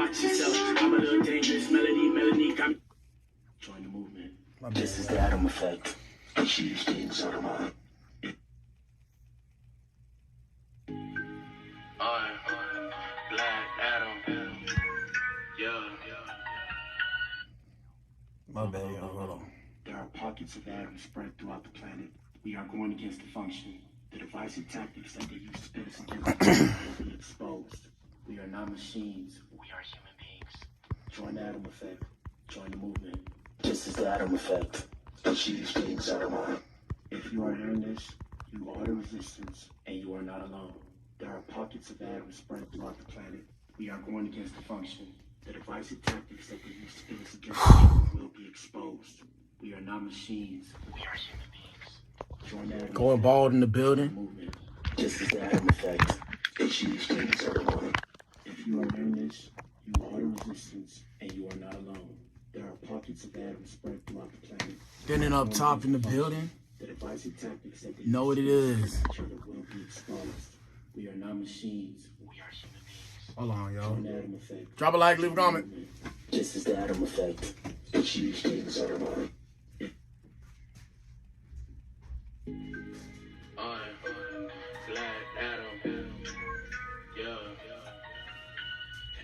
watch yourself. I'm a little dangerous. Melody, got me. Join the movement. This is the Adam effect. Achieve things out of mind. Blac, Adam. Yeah. My bad, hold on. There are pockets of atoms spread throughout the planet. We are going against the function. The divisive tactics that they use to split us against will be exposed. We are not machines. We are human beings. Join the Adam effect. Join the movement. This is the Adam effect. Achieve things out of mind. If you are hearing this, you are the resistance, and you are not alone. There are pockets of atoms spread throughout the planet. We are going against the function. The divisive tactics that they use to split us against will be exposed. We are not machines. We are human beings. Join the Adam Going bald in the building. movement. This is the Adam effect. Achieve things out of mind. If you are hearing this, you are the resistance, and you are not alone. There are pockets of atoms spread throughout the planet. Then up top in the building. The divisive tactics that they Know what it is. each other will be exposed. We are not machines. We are human beings. Hold on, y'all. Join the Adam effect. Drop a like, leave a comment. This is the Adam effect. Achieve things out of mind. Blac, Adam. Yeah.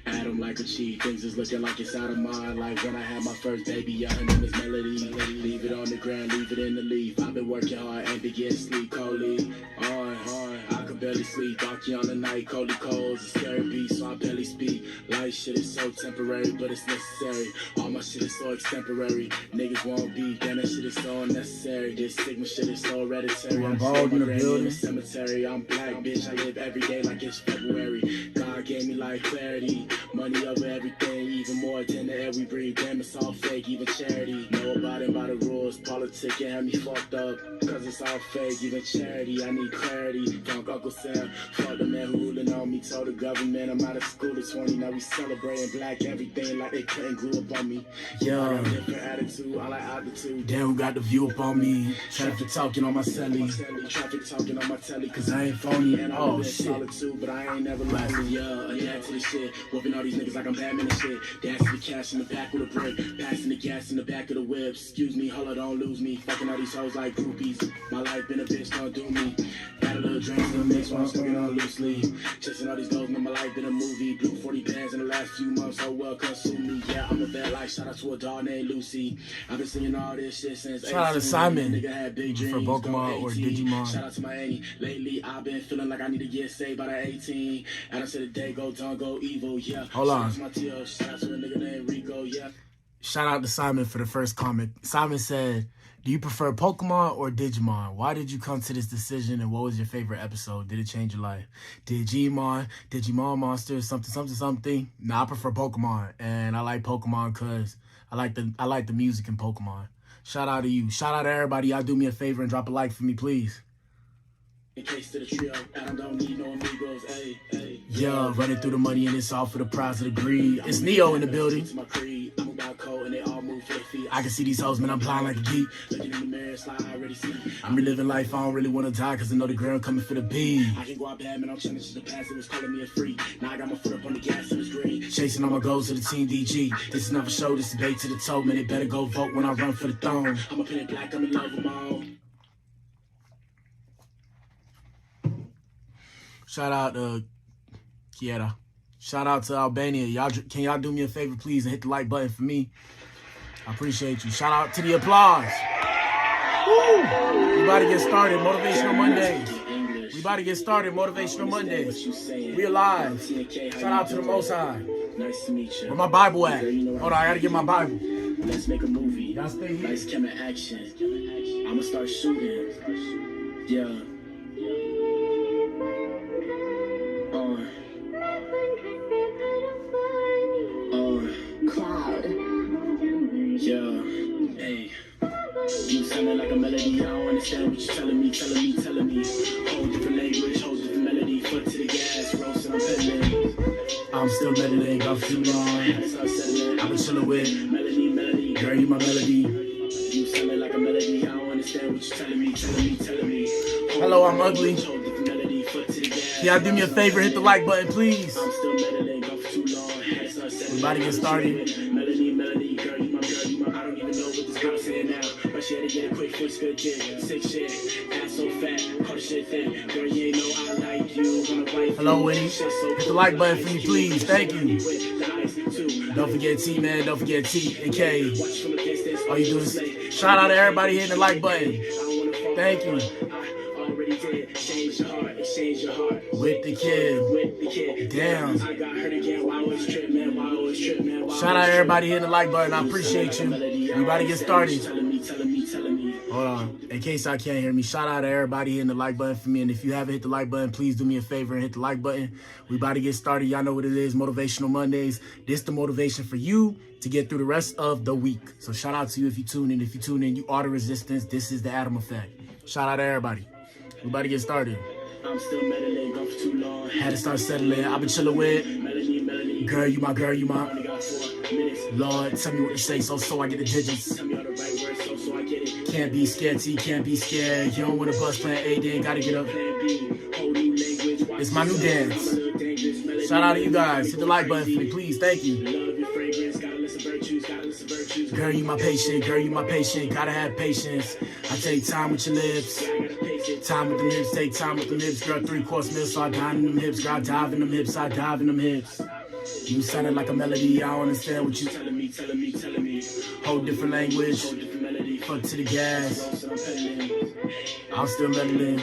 Adam like achieve things is looking like it's out of mind. Like when I had my first baby, yeah, her name is Melody. Leave it on the ground, leave it in the leaf. I've been working hard and begin sleep coldly. I could barely sleep. Rocky on the night, coldly cold. It's scary beast, so I barely speak. Life shit is so temporary, but it's necessary. All my shit is so extemporary. Niggas won't be, damn that shit is so unnecessary. This stigma shit is so hereditary. I'm bald in the building. Cemetery. I'm black, bitch. I live every day like it's February. God gave me like clarity. Money over everything, even more than the air we breathe. Damn, it's all fake, even charity. Know about it by the rules. Politics can have me fucked up, cause it's all fake, even charity. I need clarity. Funk Uncle Sam, fuck the man who ruling on me. Told the government I'm out of school at 20. Now we celebrating black everything like they couldn't glue up on me. Yeah. I got a different attitude, I like altitude. Damn, who got the view up on me? Traffic talking on my celly. Traffic talking on my telly, Cause I ain't phony. and Oh, I'm shit. solitude, but I ain't never lonely. Yeah, to the shit. Whooping all these niggas like I'm Batman and shit. Dancing the cash in the back with a brick. Passing the gas in the back of the whip. Excuse me, holla, don't lose me. Fucking all these hoes like groupies. My life been a bitch, don't do me. Got a little drink in the mix while I'm smoking on loosely. Chasing all these goals, man, my life been a movie. Blew 40 bands in the last few months, so well consume me. Yeah, I'm a bad life. Shout out to a dog named Lucy. I've been singing all this shit since Shout out to 18. Simon. Nigga had big dreams. For Pokemon go or 18. Digimon. Shout out to my auntie. Lately, I've been feeling like I need to get saved by the 18. And I said the day go, don't go evil, yeah. Hold on. Shout out to my T.O. Shout out to a nigga named Rico, yeah. Shout out to Simon for the first comment. Simon said, do you prefer Pokemon or Digimon? Why did you come to this decision and what was your favorite episode? Did it change your life? Digimon Monsters, something? Nah, I prefer Pokemon. And I like Pokemon because I like the music in Pokemon. Shout out to you. Shout out to everybody. Y'all do me a favor and drop a like for me, please. In case to the trio, Adam don't need no amigos, ayy. Yeah, running through the money and it's all for the prize of the greed. It's Neo in the building. To my creed, I'm about cold and they all move for their feet. I can see these hoes, man, I'm blind like a geek. Looking in the mirror, it's like I already see. I'm reliving life, I don't really want to die cause I know the ground coming for the beat. I can go out bad, man, I'm trying to the past, it was calling me a freak. Now I got my foot up on the gas, it was green. Chasing all my goals to the Team DG. This is not for show, this is bait to the toe. Man, they better go vote when I run for the throne. I'm a pen black, I'm in love with my own. Shout out to Kiera. Shout out to Albania. Can y'all do me a favor, please, and hit the like button for me? I appreciate you. Shout out to the applause. Woo! We about to get started. Motivational Mondays. We about to get started. Motivational Mondays. We alive. Shout out to the Most High. Nice to meet you. Where my Bible at? Hold on, I gotta get my Bible. Let's make a movie. Y'all stay here. Nice camera action. I'ma start shooting. Yeah. Cloud. Yeah. Hey. You sounding like a melody. I don't understand what you're telling me. Whole different language, whole different melody. Foot to the gas, roasting, I'm pedaling. I'm still meditating off too long. I've been chilling with Melody. Girl, you my melody. You sounding like a melody. I don't understand what you're telling me. Hello, I'm ugly. Whole different melody. Foot to the gas. Y'all do me a favor, hit the like button, please. I'm still meddling, go for too long. Had to We about to get started. Melody, girl, you my girl, you my. I don't even know what this girl saying now. But she had to get a quick fix, good jig, sick shit, ass so fat, call the shit thin. Girl, you ain't know I like you. Hello, Winnie. Hit the like button for me, please. Thank you. Don't forget T, man. Don't forget T and K. All you doing? Shout out to everybody hitting the like button. Thank you. With the kid. Damn. Shout out to everybody hitting the like button. I appreciate you. We about to get started. Hold on. In case I can't hear me, shout out to everybody hitting the like button for me. And if you haven't hit the like button, please do me a favor and hit the like button. We about to get started. Y'all know what it is. Motivational Mondays. This the motivation for you to get through the rest of the week. So shout out to you if you tune in. If you tune in, you are the resistance. This is the Atom Effect. Shout out to everybody. We about to get started. I'm still meddling, gone for too long. Had to start settling. I've been chilling with girl, you my girl, you my. Lord, tell me what to say, so I get the digits. Can't be scared, T, can't be scared. You don't want to bust plan A, then gotta get up. It's my new dance. Shout out to you guys. Hit the like button for me, please. Thank you. Girl, you my patient. Girl, you my patient. Gotta have patience. I take time with your lips. Time with them hips. Take time with them hips. Girl, 3-course meal, so I dine in them hips. Girl, I dive in them hips. I dive in them hips. You sounded like a melody. I don't understand what you telling me. Whole different language. Fuck to the gas. I'm still meddling.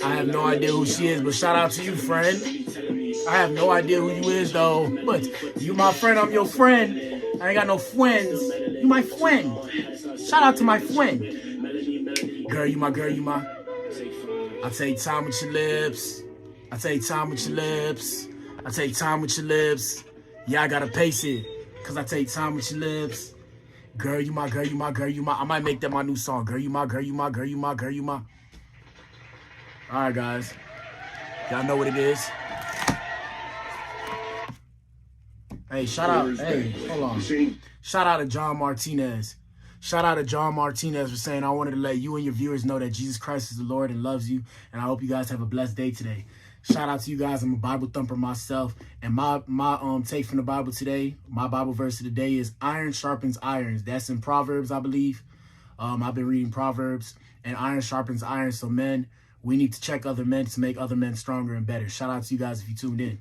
I have no idea who she is, but shout out to you, friend. I have no idea who you is, though. But you my friend, I'm your friend. I ain't got no friends. You my friend. Shout out to my friend. Girl, you my girl, you my. I take time with your lips. I take time with your lips. I take time with your lips. Yeah, I gotta pace it. Cause I take time with your lips. Girl, you my girl, you my girl, you my. I might make that my new song. Girl, you my girl, you my girl, you my girl, you my. Alright, guys. Y'all know what it is. Hey, shout out. Hey, hold on. Shout out to John Martinez. Shout out to John Martinez for saying, I wanted to let you and your viewers know that Jesus Christ is the Lord and loves you. And I hope you guys have a blessed day today. Shout out to you guys. I'm a Bible thumper myself. And my take from the Bible today, my Bible verse of the day is iron sharpens irons. That's in Proverbs, I believe. I've been reading Proverbs. And iron sharpens iron. So men, we need to check other men to make other men stronger and better. Shout out to you guys if you tuned in.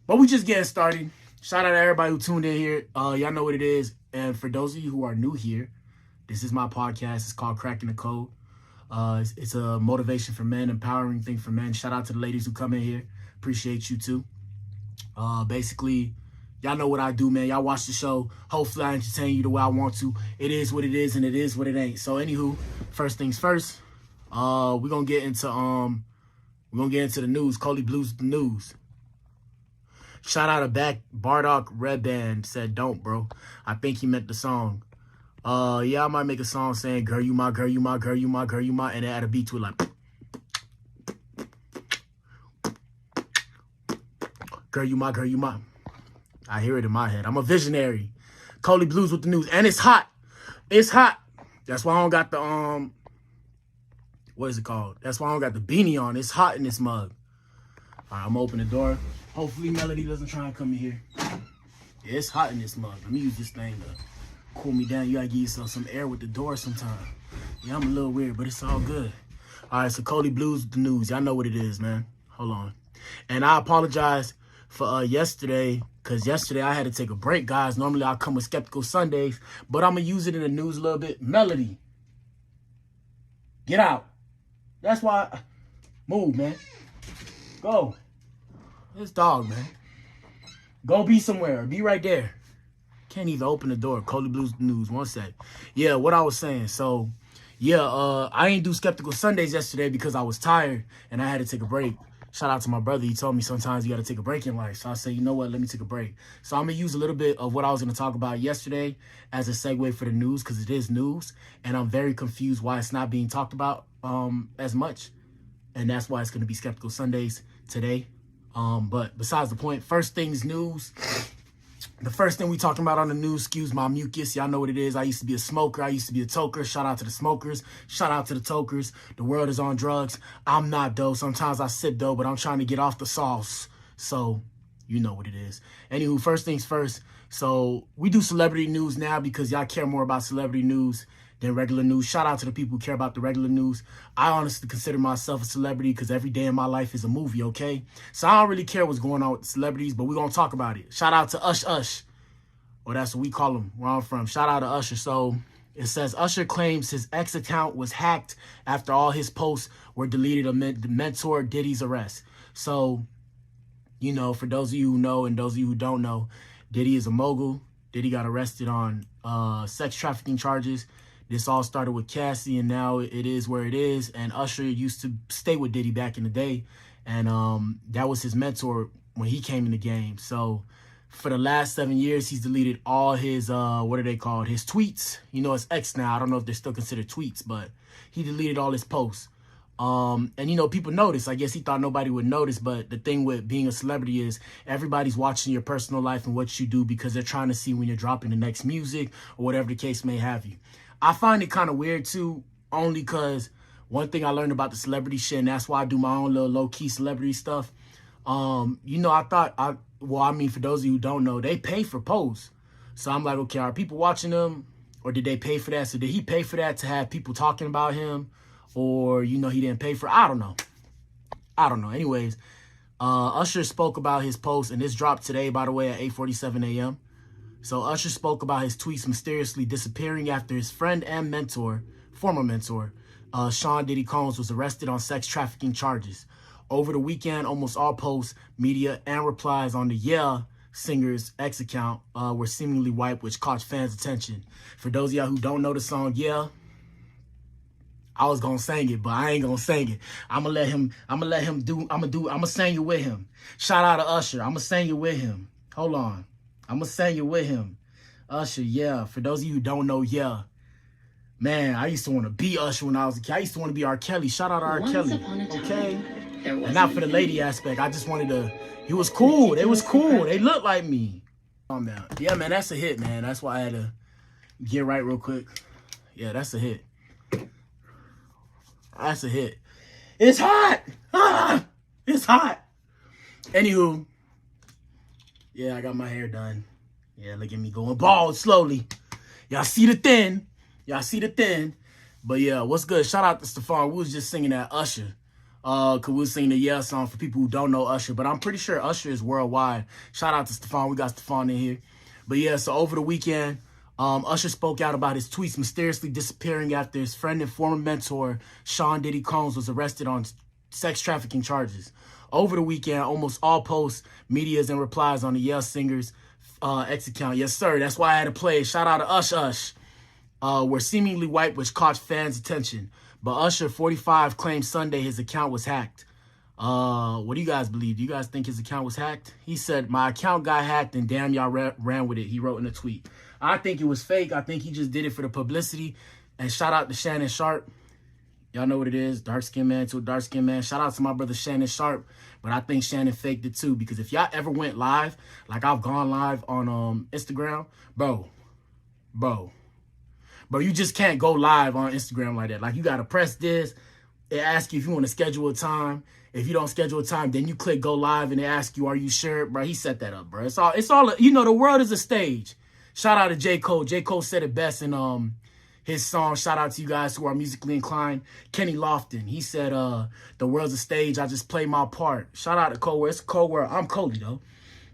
But we just getting started. Shout out to everybody who tuned in here. Y'all know what it is. And for those of you who are new here, this is my podcast. It's called Cracking the Code. It's a motivation for men, empowering thing for men. Shout out to the ladies who come in here. Appreciate you too. Basically, y'all know what I do, man. Y'all watch the show. Hopefully I entertain you the way I want to. It is what it is and it is what it ain't. So anywho, first things first, we're gonna get into the news. Coley Blues the news. Shout out to Bardock Red Band said, don't, bro. I think he meant the song. Yeah, I might make a song saying, girl, you my, girl, you my, girl, you my, girl, you my, and add a beat to it like, girl, you my, girl, you my. I hear it in my head. I'm a visionary. Coley Blues with the news. And it's hot. It's hot. That's why I don't got the, what is it called? That's why I don't got the beanie on. It's hot in this mug. All right, I'm gonna open the door. Hopefully Melody doesn't try and come in here. Yeah, it's hot in this mug. Let me use this thing to cool me down. You gotta give yourself some air with the door sometime. Yeah, I'm a little weird, but it's all good. All right, so Coley Blues with the news. Y'all know what it is, man. Hold on. And I apologize for yesterday, because yesterday I had to take a break, guys. Normally I come with Skeptical Sundays, but I'm gonna use it in the news a little bit. Melody, get out. That's why. Move, man. Go. This dog, man. Go be somewhere. Be right there. Can't even open the door. Coley Blues News. One sec. Yeah, what I was saying. So, yeah, I ain't do Skeptical Sundays yesterday because I was tired and I had to take a break. Shout out to my brother. He told me sometimes you got to take a break in life. So I said, you know what? Let me take a break. So I'm going to use a little bit of what I was going to talk about yesterday as a segue for the news because it is news. And I'm very confused why it's not being talked about as much. And that's why it's going to be Skeptical Sundays today. But besides the point, first things news. The first thing we talking about on the news, excuse my mucus. Y'all know what it is. I used to be a smoker. I used to be a toker. Shout out to the smokers. Shout out to the tokers. The world is on drugs. I'm not, though. Sometimes I sip, though, but I'm trying to get off the sauce. So, you know what it is. Anywho, first things first. So, we do celebrity news now because y'all care more about celebrity news than regular news. Shout out to the people who care about the regular news. I honestly consider myself a celebrity because every day in my life is a movie, okay? So I don't really care what's going on with the celebrities, but we're going to talk about it. Shout out to Ush. Or that's what we call him where I'm from. Shout out to Usher. So it says Usher claims his ex account was hacked after all his posts were deleted amid the mentor Diddy's arrest. So, you know, for those of you who know and those of you who don't know, Diddy is a mogul. Diddy got arrested on sex trafficking charges. This all started with Cassie, and now it is where it is. And Usher used to stay with Diddy back in the day. And that was his mentor when he came in the game. So for the last 7 years, he's deleted all his, what are they called? His tweets. You know, it's X now. I don't know if they're still considered tweets, but he deleted all his posts. And, you know, people notice. I guess he thought nobody would notice. But the thing with being a celebrity is everybody's watching your personal life and what you do because they're trying to see when you're dropping the next music or whatever the case may have you. I find it kind of weird, too, only because one thing I learned about the celebrity shit, and that's why I do my own little low-key celebrity stuff. You know, for those of you who don't know, they pay for posts. So I'm like, okay, are people watching them? Or did they pay for that? So did he pay for that to have people talking about him? Or, you know, he didn't pay for it? I don't know. Anyways, Usher spoke about his post, and this dropped today, by the way, at 8:47 a.m. So Usher spoke about his tweets mysteriously disappearing after his friend and mentor, former mentor, Sean Diddy Combs, was arrested on sex trafficking charges. Over the weekend, almost all posts, media, and replies on the Yeah singer's X account were seemingly wiped, which caught fans' attention. For those of y'all who don't know the song Yeah, I was gonna sing it, but I ain't gonna sing it. I'm gonna sing it with him. Shout out to Usher. I'm gonna sing it with him. Hold on. I'm gonna sing it with him. Usher, Yeah. For those of you who don't know Yeah, man, I used to want to be Usher when I was a kid. I used to want to be R. Kelly. Shout out to R. Kelly. Okay? And not for the lady aspect. I just wanted to. He was cool. They was cool. They looked like me. Calm down. Yeah, man, that's a hit, man. That's why I had to get right real quick. Yeah, that's a hit. That's a hit. It's hot. Ah, it's hot. Anywho, yeah, I got my hair done. Yeah, look at me going bald slowly. Y'all see the thin. But yeah, what's good? Shout out to Stefan. We was just singing that Usher. Cause we was singing the Yeah song for people who don't know Usher. But I'm pretty sure Usher is worldwide. Shout out to Stefan. We got Stefan in here. But yeah, so over the weekend, Usher spoke out about his tweets mysteriously disappearing after his friend and former mentor, Sean Diddy Combs, was arrested on sex trafficking charges. Over the weekend, almost all posts, medias, and replies on the Yeah singer's X account. Yes, sir. That's why I had to play. Shout out to Ush. Were seemingly wiped, which caught fans' attention. But Usher, 45, claimed Sunday his account was hacked. What do you guys believe? Do you guys think his account was hacked? He said, my account got hacked and damn, y'all ran with it. He wrote in a tweet. I think it was fake. I think he just did it for the publicity. And shout out to Shannon Sharp. Y'all know what it is. Dark-skinned man to a dark-skinned man. Shout out to my brother Shannon Sharp. But I think Shannon faked it too. Because if y'all ever went live, like I've gone live on Instagram, bro, you just can't go live on Instagram like that. Like, you got to press this. It asks you if you want to schedule a time. If you don't schedule a time, then you click go live and they ask you, are you sure? Bro, he set that up, bro. It's all, you know, the world is a stage. Shout out to J. Cole. J. Cole said it best in his song. Shout out to you guys who are musically inclined. Kenny Lofton, he said, the world's a stage. I just play my part. Shout out to Cole. It's a cold world. I'm Coley, though.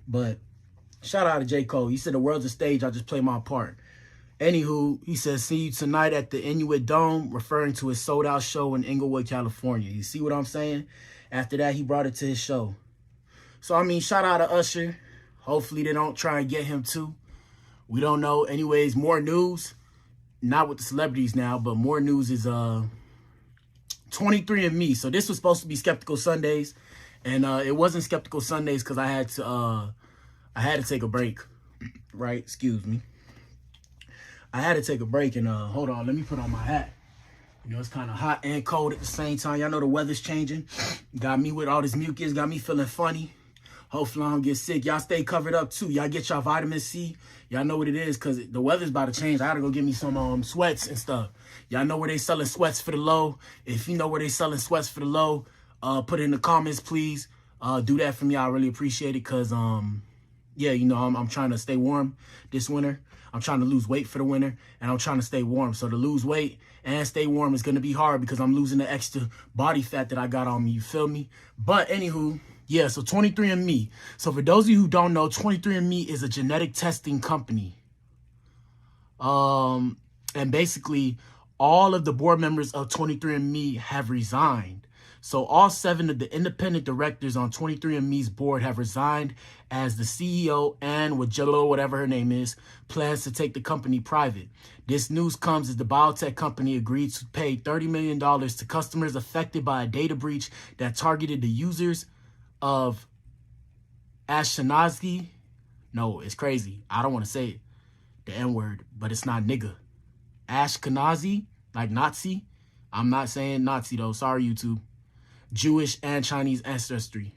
But shout out to J. Cole. He said, the world's a stage. I just play my part. Anywho, he says, see you tonight at the Inuit Dome, referring to his sold-out show in Inglewood, California. You see what I'm saying? After that, he brought it to his show. So, I mean, shout out to Usher. Hopefully they don't try and get him, too. We don't know. Anyways, more news. Not with the celebrities now, but more news is 23andMe. So this was supposed to be Skeptical Sundays. And it wasn't Skeptical Sundays because I had to take a break. Right? Excuse me. I had to take a break and hold on, let me put on my hat. You know, it's kind of hot and cold at the same time. Y'all know the weather's changing. Got me with all this mucus, got me feeling funny. Hopefully I don't get sick. Y'all stay covered up too. Y'all get y'all vitamin C. Y'all know what it is because the weather's about to change. I gotta go get me some sweats and stuff. Y'all know where they selling sweats for the low. If you know where they selling sweats for the low, put it in the comments, please. Do that for me. I really appreciate it because yeah, you know, I'm trying to stay warm this winter. I'm trying to lose weight for the winter, and I'm trying to stay warm. So to lose weight and stay warm is going to be hard because I'm losing the extra body fat that I got on me. You feel me? But anywho, yeah, so 23andMe. So for those of you who don't know, 23andMe is a genetic testing company. And basically, all of the board members of 23andMe have resigned. So all 7 of the independent directors on 23andMe's board have resigned as the CEO and Wajillo, whatever her name is, plans to take the company private. This news comes as the biotech company agreed to pay $30 million to customers affected by a data breach that targeted the users of Ashkenazi. No, it's crazy. I don't want to say it, the N-word, but it's not nigga. Ashkenazi, like Nazi. I'm not saying Nazi though. Sorry, YouTube. Jewish and Chinese ancestry.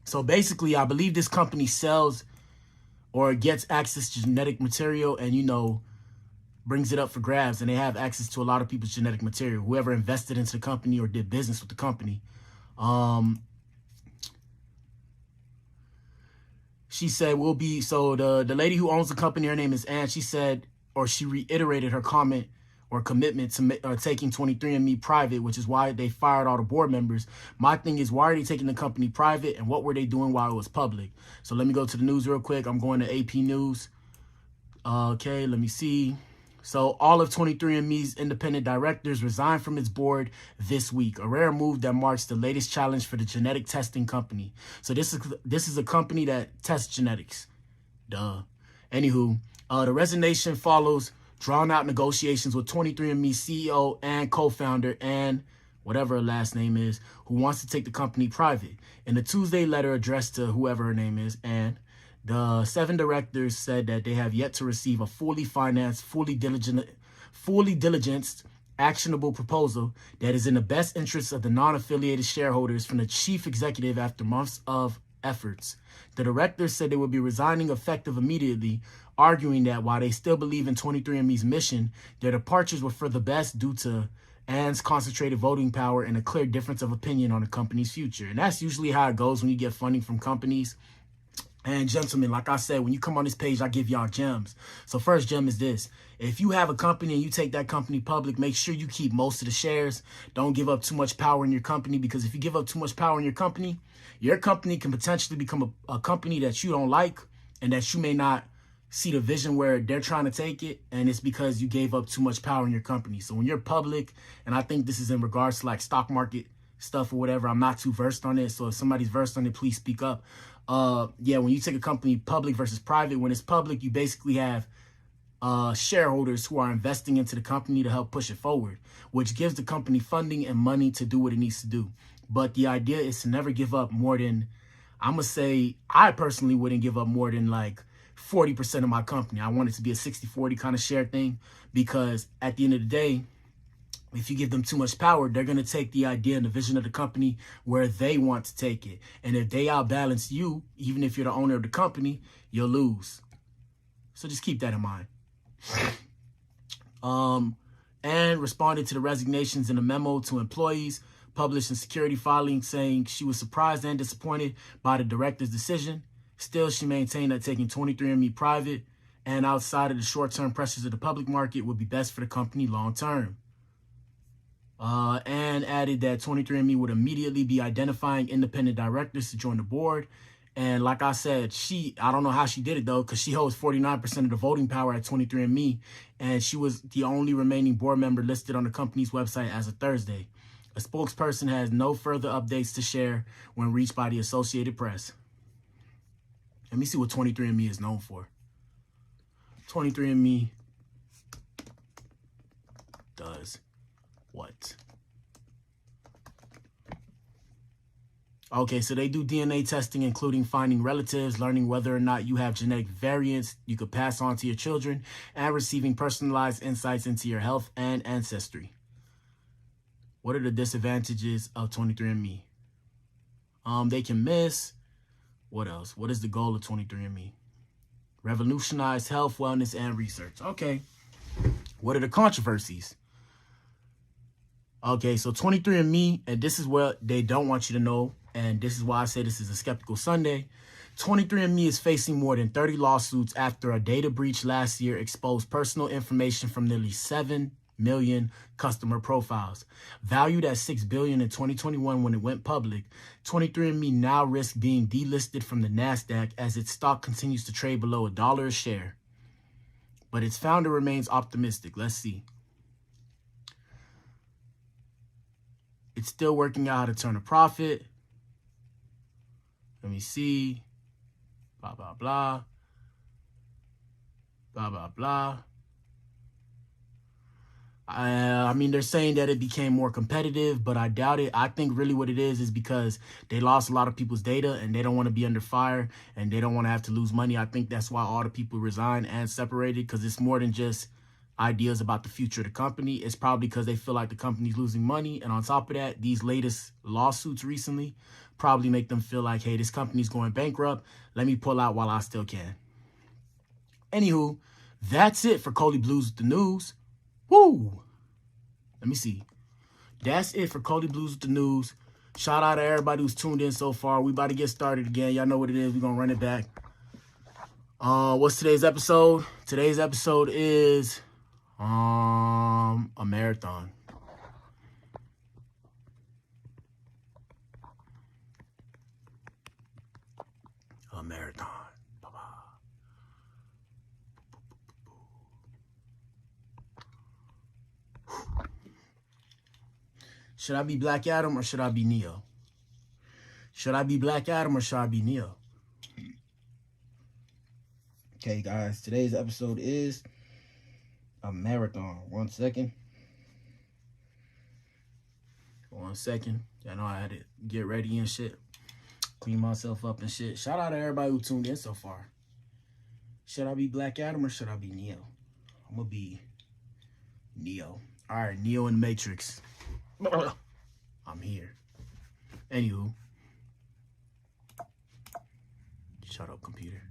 So basically, I believe this company sells or gets access to genetic material and, you know, brings it up for grabs. And they have access to a lot of people's genetic material, whoever invested into the company or did business with the company. She said, so the lady who owns the company, her name is Ann, she said, or she reiterated her comment or commitment to taking 23andMe private, which is why they fired all the board members. My thing is, why are they taking the company private, and what were they doing while it was public? So let me go to the news real quick. I'm going to AP News. Okay, let me see. So all of 23andMe's independent directors resigned from its board this week, a rare move that marks the latest challenge for the genetic testing company. So this is a company that tests genetics. Duh. Anywho, the resignation follows drawn-out negotiations with 23andMe CEO and co-founder and whatever her last name is, who wants to take the company private. In a Tuesday letter addressed to whoever her name is, and the 7 directors said that they have yet to receive a fully financed, fully diligenced, actionable proposal that is in the best interests of the non-affiliated shareholders from the chief executive after months of efforts. The directors said they would be resigning effective immediately, arguing that while they still believe in 23andMe's mission, their departures were for the best due to Ann's concentrated voting power and a clear difference of opinion on the company's future. And that's usually how it goes when you get funding from companies. And gentlemen, like I said, when you come on this page, I give y'all gems. So first gem is this. If you have a company and you take that company public, make sure you keep most of the shares. Don't give up too much power in your company, because if you give up too much power in your company can potentially become a company that you don't like and that you may not see the vision where they're trying to take it, and it's because you gave up too much power in your company. So when you're public, and I think this is in regards to like stock market stuff or whatever, I'm not too versed on it, so if somebody's versed on it, please speak up. Yeah, when you take a company public versus private, when it's public, you basically have shareholders who are investing into the company to help push it forward, which gives the company funding and money to do what it needs to do. But the idea is to never give up more than, I'm going to say, I personally wouldn't give up more than like 40% of my company. I want it to be a 60-40 kind of share thing, because at the end of the day, if you give them too much power, they're going to take the idea and the vision of the company where they want to take it. And if they outbalance you, even if you're the owner of the company, you'll lose. So just keep that in mind. And responded to the resignations in a memo to employees published in security filings, saying she was surprised and disappointed by the director's decision. Still, she maintained that taking 23andMe private and outside of the short-term pressures of the public market would be best for the company long-term. And added that 23andMe would immediately be identifying independent directors to join the board. And like I said, I don't know how she did it though, because she holds 49% of the voting power at 23andMe, and she was the only remaining board member listed on the company's website as of Thursday. A spokesperson has no further updates to share when reached by the Associated Press. Let me see what 23andMe is known for. 23andMe does what? Okay, so they do DNA testing, including finding relatives, learning whether or not you have genetic variants you could pass on to your children, and receiving personalized insights into your health and ancestry. What are the disadvantages of 23andMe? They can miss. What else? What is the goal of 23andMe? Revolutionize health, wellness, and research. Okay. What are the controversies? Okay, so 23andMe, and this is what they don't want you to know, and this is why I say this is a skeptical Sunday. 23andMe is facing more than 30 lawsuits after a data breach last year exposed personal information from nearly 7 million customer profiles. Valued at $6 billion in 2021 when it went public, 23andMe now risks being delisted from the NASDAQ as its stock continues to trade below $1 a share. But its founder remains optimistic. Let's see. It's still working out how to turn a profit. Let me see. Blah, blah, blah. Blah, blah, blah. I mean, they're saying that it became more competitive, but I doubt it. I think really what it is because they lost a lot of people's data and they don't want to be under fire and they don't want to have to lose money. I think that's why all the people resigned and separated, because it's more than just ideas about the future of the company. It's probably because they feel like the company's losing money. And on top of that, these latest lawsuits recently probably make them feel like, hey, this company's going bankrupt. Let me pull out while I still can. Anywho, that's it for Cody Blues with the news. Woo! Let me see. That's it for Cody Blues with the news. Shout out to everybody who's tuned in so far. We about to get started again. Y'all know what it is. We're going to run it back. What's today's episode? Today's episode is a marathon. A marathon. Bye-bye. Should I be Black Adam or should I be Neo? Should I be Black Adam or should I be Neo? Okay, guys, today's episode is a marathon. 1 second. 1 second. Y'all know I had to get ready and shit. Clean myself up and shit. Shout out to everybody who tuned in so far. Should I be Black Adam or should I be Neo? I'm going to be Neo. All right, Neo in the Matrix. I'm here. Anywho. Shut up, computer.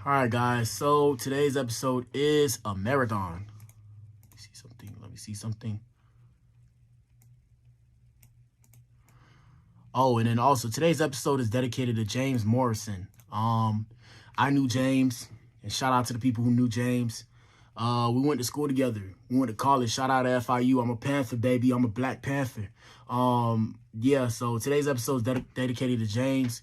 All right, guys. So today's episode is a marathon. Let me see something. Let me see something. Oh, and then also today's episode is dedicated to James Morrison. I knew James, and shout out to the people who knew James. We went to school together. We went to college. Shout out to FIU. I'm a Panther, baby. I'm a Black Panther. Yeah, so today's episode is dedicated to James.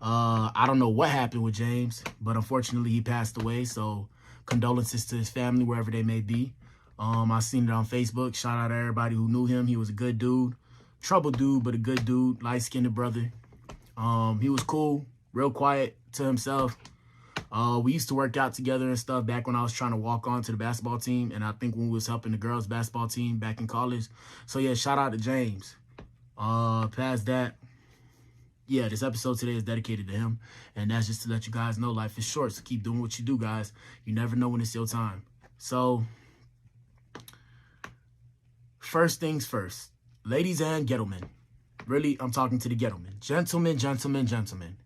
I don't know what happened with James, but unfortunately he passed away. So condolences to his family, wherever they may be. I seen it on Facebook. Shout out to everybody who knew him. He was a good dude. Trouble dude, but a good dude. Light-skinned brother. He was cool. Real quiet to himself. We used to work out together and stuff back when I was trying to walk on to the basketball team. And I think when we was helping the girls basketball team back in college. So yeah, shout out to James. Past that, yeah, this episode today is dedicated to him. And that's just to let you guys know life is short. So keep doing what you do, guys. You never know when it's your time. So first things first. Ladies and gentlemen. Really, I'm talking to the gentlemen. Gentlemen, gentlemen, gentlemen.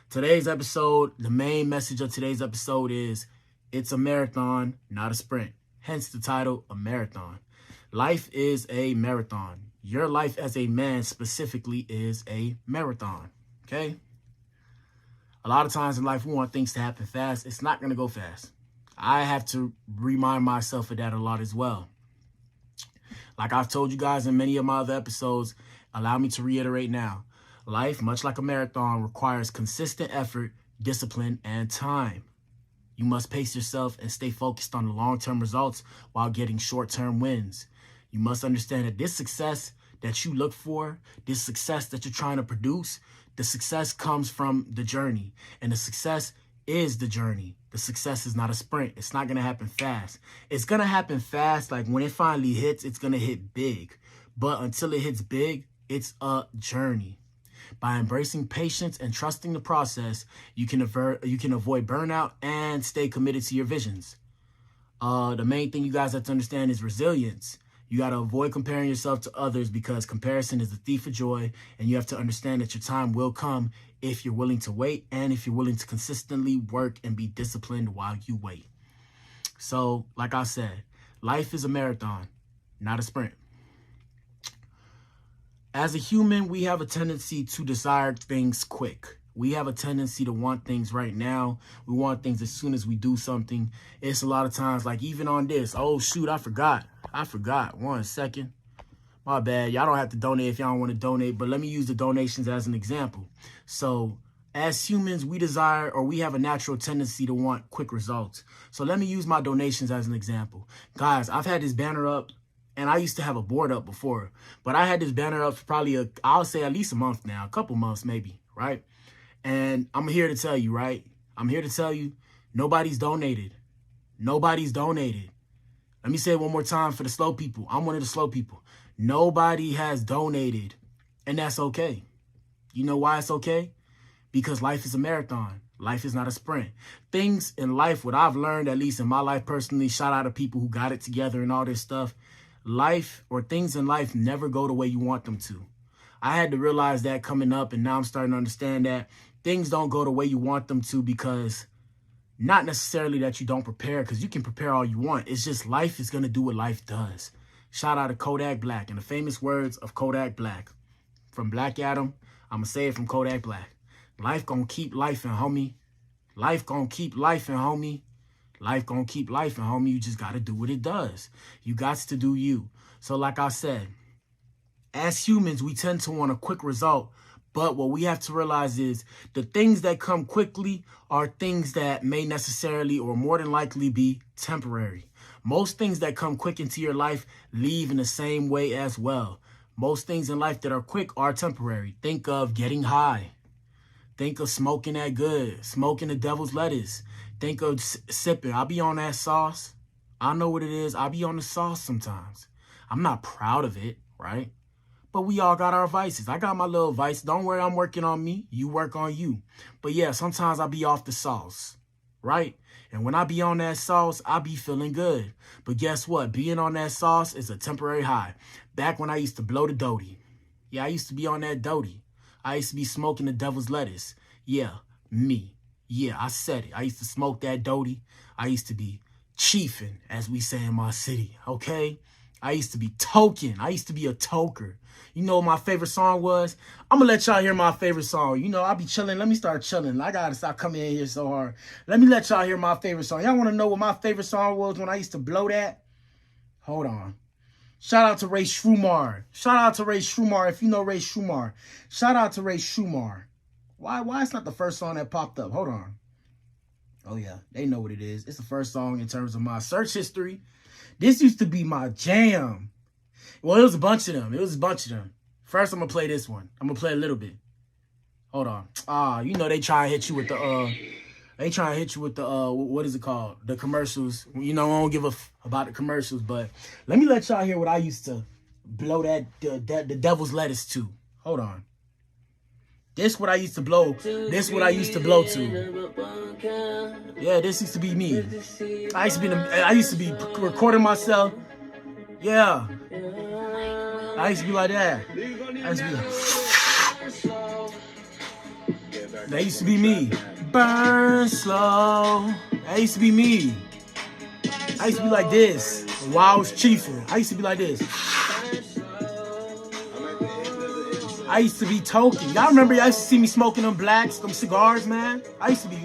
Today's episode, the main message of today's episode is it's a marathon, not a sprint. Hence the title, a marathon. Life is a marathon. Your life as a man specifically is a marathon, okay? A lot of times in life, we want things to happen fast. It's not going to go fast. I have to remind myself of that a lot as well. Like I've told you guys in many of my other episodes, allow me to reiterate now. Life, much like a marathon, requires consistent effort, discipline, and time. You must pace yourself and stay focused on the long-term results while getting short-term wins. You must understand that this success that you look for, this success that you're trying to produce, the success comes from the journey. And the success is the journey. The success is not a sprint. It's not going to happen fast. It's going to happen fast. Like when it finally hits, it's going to hit big. But until it hits big, it's a journey. By embracing patience and trusting the process, you can avoid burnout and stay committed to your visions. The main thing you guys have to understand is resilience. You got to avoid comparing yourself to others because comparison is the thief of joy. And you have to understand that your time will come if you're willing to wait and if you're willing to consistently work and be disciplined while you wait. So, like I said, life is a marathon, not a sprint. As a human, we have a tendency to desire things quick. We have a tendency to want things right now. We want things as soon as we do something. It's a lot of times, like even on this. Oh, shoot, I forgot. 1 second. My bad. Y'all don't have to donate if y'all don't want to donate, but let me use the donations as an example. So as humans, we desire or we have a natural tendency to want quick results. So let me use my donations as an example. Guys, I've had this banner up. And I used to have a board up before, but I had this banner up for probably I'll say at least a month now, a couple months maybe, right? And I'm here to tell you, right? I'm here to tell you, nobody's donated. Nobody's donated. Let me say it one more time for the slow people. I'm one of the slow people. Nobody has donated, and that's okay. You know why it's okay? Because life is a marathon. Life is not a sprint. Things in life, what I've learned, at least in my life personally, shout out to people who got it together and all this stuff. Life or things in life never go the way you want them to. I had to realize that coming up, and now I'm starting to understand that things don't go the way you want them to because not necessarily that you don't prepare, because you can prepare all you want. It's just life is going to do what life does. Shout out to Blac and the famous words of Blac. From Black Adam, I'm going to say it from Blac. Life going to keep lifing, homie. Life going to keep lifing, homie. Life gonna keep life, and homie, you just gotta do what it does. You got to do you. So like I said, as humans, we tend to want a quick result, but what we have to realize is the things that come quickly are things that may necessarily or more than likely be temporary. Most things that come quick into your life leave in the same way as well. Most things in life that are quick are temporary. Think of getting high. Think of smoking that good, smoking the devil's lettuce. Think of sipping. I be on that sauce. I know what it is. I be on the sauce sometimes. I'm not proud of it, right? But we all got our vices. I got my little vice. Don't worry, I'm working on me. You work on you. But yeah, sometimes I be off the sauce, right? And when I be on that sauce, I be feeling good. But guess what? Being on that sauce is a temporary high. Back when I used to blow the doty. Yeah, I used to be on that doty. I used to be smoking the devil's lettuce. Yeah, me. Yeah, I said it. I used to smoke that doty. I used to be chiefing, as we say in my city, okay? I used to be toking. I used to be a toker. You know what my favorite song was? I'm going to let y'all hear my favorite song. You know, I'll be chilling. Let me start chilling. I got to stop coming in here so hard. Let me let y'all hear my favorite song. Y'all want to know what my favorite song was when I used to blow that? Hold on. Shout out to Ray Shrumar. Shout out to Ray Shrumar if you know Ray Shrumar. Shout out to Ray Shrumar. Why it's not the first song that popped up? Hold on. Oh, yeah. They know what it is. It's the first song in terms of my search history. This used to be my jam. Well, it was a bunch of them. First, I'm going to play this one. I'm going to play a little bit. Hold on. You know they try and hit you with the, what is it called? The commercials. You know, I don't give a about the commercials, but let me let y'all hear what I used to blow the devil's lettuce to. Hold on. This what I used to blow. This what I used to blow to. Yeah, this used to be me. I used to be recording myself. Yeah. I used to be like that. I used to be like, that used to be me. Burn slow. That used to be me. I used to be like this while I was chiefing. I used to be like this. I used to be toking. Y'all remember y'all used to see me smoking them blacks, them cigars, man? I used to be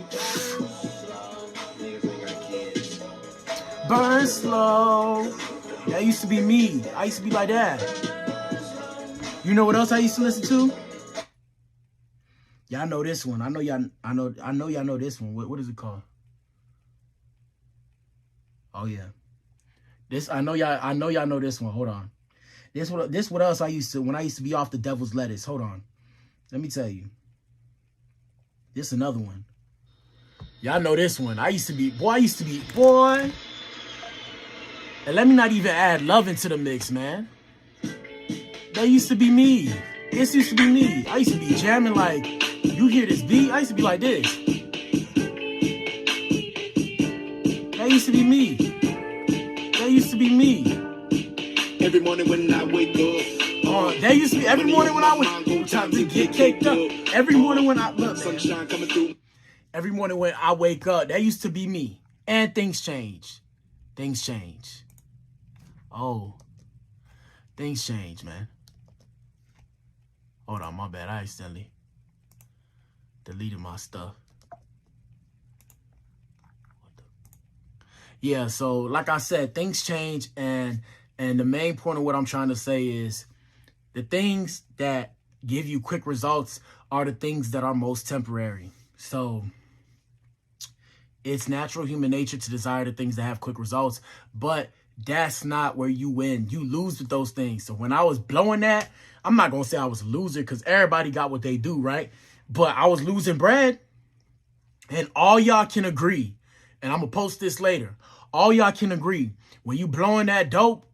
burn slow. That used to be me. I used to be like that. You know what else I used to listen to? Y'all know this one. I know y'all know this one. What is it called? Oh yeah. I know y'all know this one. Hold on. This what else I used to, when I used to be off the devil's lettuce. Hold on. Let me tell you. This another one. Y'all know this one. I used to be, boy. And let me not even add love into the mix, man. That used to be me. This used to be me. I used to be jamming like, you hear this beat? I used to be like this. That used to be me. That used to be me. every morning when I wake up. There used to be every morning when I wake time to get caked up. Every morning when I look, sunshine coming through. every morning when I wake up, that used to be me. And things change. Things change. Oh, things change, man. Hold on, my bad. I accidentally deleted my stuff. Yeah, so like I said, things change, and the main point of what I'm trying to say is the things that give you quick results are the things that are most temporary. So it's natural human nature to desire the things that have quick results, but that's not where you win. You lose with those things. So when I was blowing that, I'm not going to say I was a loser because everybody got what they do, right? But I was losing bread, and all y'all can agree, and I'm going to post this later, all y'all can agree, when you blowing that dope,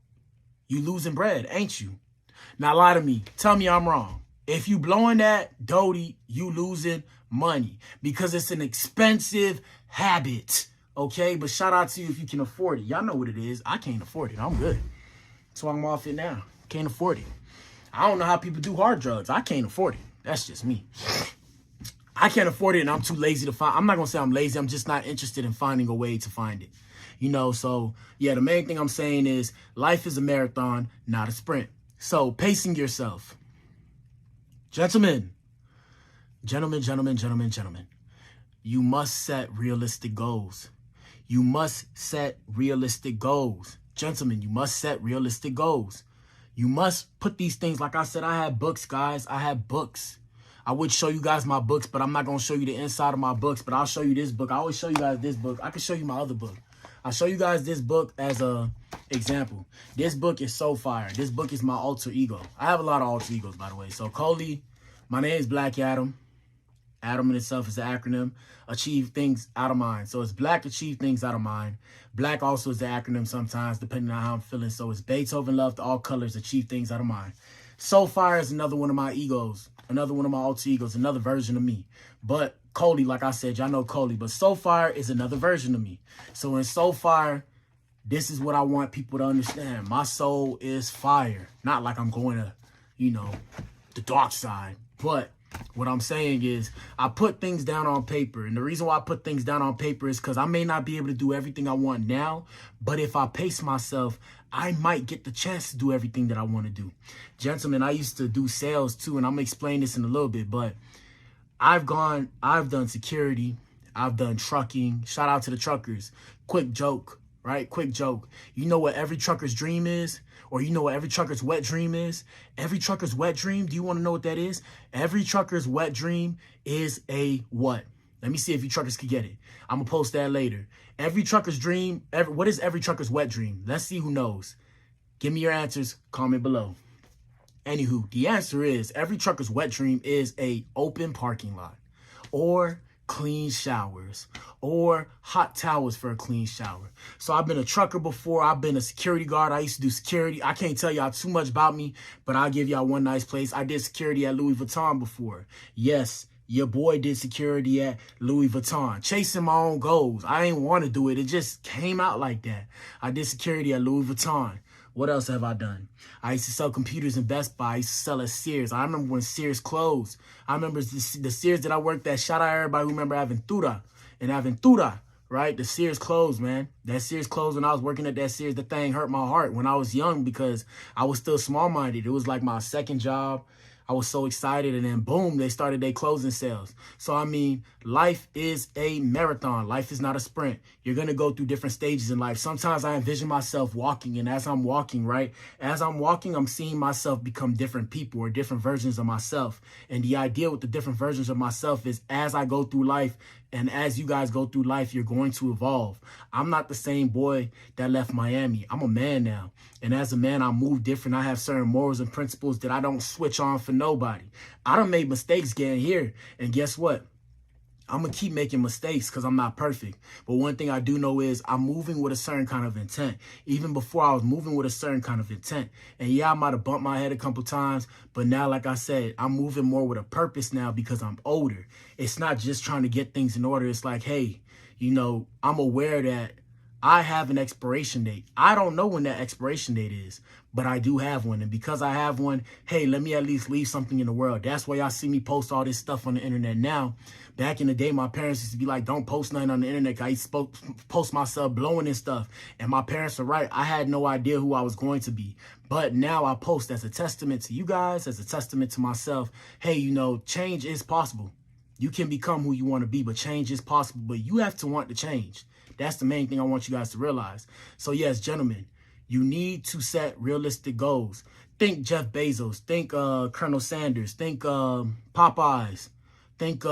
you losing bread, ain't you? Now lie to me. Tell me I'm wrong. If you blowing that doty, you losing money because it's an expensive habit, okay? But shout out to you if you can afford it. Y'all know what it is. I can't afford it. I'm good. That's why I'm off it now. Can't afford it. I don't know how people do hard drugs. I can't afford it. That's just me. I can't afford it, and I'm too lazy to find. I'm not going to say I'm lazy. I'm just not interested in finding a way to find it. You know, so yeah, the main thing I'm saying is life is a marathon, not a sprint. So pacing yourself. Gentlemen, you must set realistic goals. You must set realistic goals. Gentlemen, you must set realistic goals. You must put these things, like I said, I have books, guys. I have books. I would show you guys my books, but I'm not going to show you the inside of my books, but I'll show you this book. I always show you guys this book. I can show you my other book. I'll show you guys this book as a example. This book is so fire. This book is my alter ego. I have a lot of alter egos, by the way. So, Coley, my name is Blac Adam. Adam in itself is the acronym. Achieve things out of mind. So, it's Blac, achieve things out of mind. Blac also is the acronym sometimes, depending on how I'm feeling. So, it's Beethoven loved all colors, achieve things out of mind. So fire is another one of my egos. Another one of my alter egos. Another version of me. But Coley, like I said, y'all know Coley. But So Fire is another version of me. So in So Fire, this is what I want people to understand. My soul is fire. Not like I'm going to, you know, the dark side. But what I'm saying is I put things down on paper. And the reason why I put things down on paper is because I may not be able to do everything I want now. But if I pace myself, I might get the chance to do everything that I want to do. Gentlemen, I used to do sales too. And I'm going to explain this in a little bit. But I've done security. I've done trucking. Shout out to the truckers. Quick joke, right? Quick joke. You know what every trucker's dream is? Or you know what every trucker's wet dream is? Every trucker's wet dream, do you want to know what that is? Every trucker's wet dream is a what? Let me see if you truckers can get it. I'm going to post that later. Every trucker's dream, what is every trucker's wet dream? Let's see who knows. Give me your answers. Comment below. Anywho, the answer is every trucker's wet dream is a open parking lot or clean showers or hot towels for a clean shower. So I've been a trucker before. I've been a security guard. I used to do security. I can't tell y'all too much about me, but I'll give y'all one nice place. I did security at Louis Vuitton before. Yes, your boy did security at Louis Vuitton. Chasing my own goals. I didn't want to do it. It just came out like that. I did security at Louis Vuitton. What else have I done? I used to sell computers in Best Buy. I used to sell at Sears. I remember when Sears closed. I remember the Sears that I worked at. Shout out everybody who remember Aventura. And Aventura, right? The Sears closed, man. That Sears closed when I was working at that Sears. The thing hurt my heart when I was young because I was still small-minded. It was like my second job. I was so excited, and then boom, they started their closing sales. So, I mean, life is a marathon. Life is not a sprint. You're going to go through different stages in life. Sometimes I envision myself walking, and as I'm walking, right, as I'm walking, I'm seeing myself become different people or different versions of myself. And the idea with the different versions of myself is as I go through life, and as you guys go through life, you're going to evolve. I'm not the same boy that left Miami. I'm a man now. And as a man, I move different. I have certain morals and principles that I don't switch on for nobody. I done made mistakes getting here. And guess what? I'm going to keep making mistakes because I'm not perfect. But one thing I do know is I'm moving with a certain kind of intent. Even before I was moving with a certain kind of intent. And yeah, I might have bumped my head a couple times. But now, like I said, I'm moving more with a purpose now because I'm older. It's not just trying to get things in order. It's like, hey, you know, I'm aware that I have an expiration date. I don't know when that expiration date is, but I do have one. And because I have one, hey, let me at least leave something in the world. That's why y'all see me post all this stuff on the internet now. Back in the day, my parents used to be like, don't post nothing on the internet. I used to post myself blowing and stuff. And my parents were right. I had no idea who I was going to be. But now I post as a testament to you guys, as a testament to myself. Hey, you know, change is possible. You can become who you want to be, but change is possible. But you have to want to change. That's the main thing I want you guys to realize. So yes, gentlemen, you need to set realistic goals. Think Jeff Bezos, think Colonel Sanders, think Popeyes, think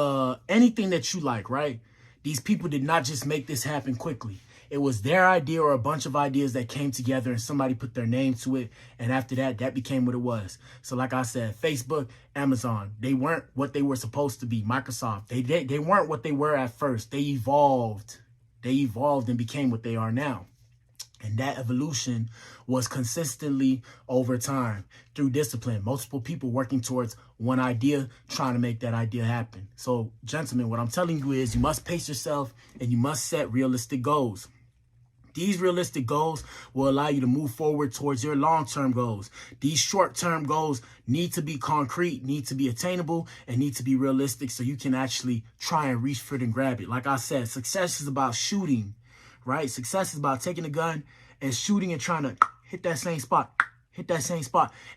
anything that you like, right? These people did not just make this happen quickly. It was their idea or a bunch of ideas that came together and somebody put their name to it. And after that, that became what it was. So like I said, Facebook, Amazon, they weren't what they were supposed to be. Microsoft, they weren't what they were at first. They evolved. They evolved and became what they are now. And that evolution was consistently over time through discipline. Multiple people working towards one idea, trying to make that idea happen. So, gentlemen, what I'm telling you is you must pace yourself and you must set realistic goals. These realistic goals will allow you to move forward towards your long-term goals. These short-term goals need to be concrete, need to be attainable, and need to be realistic so you can actually try and reach for it and grab it. Like I said, success is about shooting, right? Success is about taking a gun and shooting and trying to hit that same spot,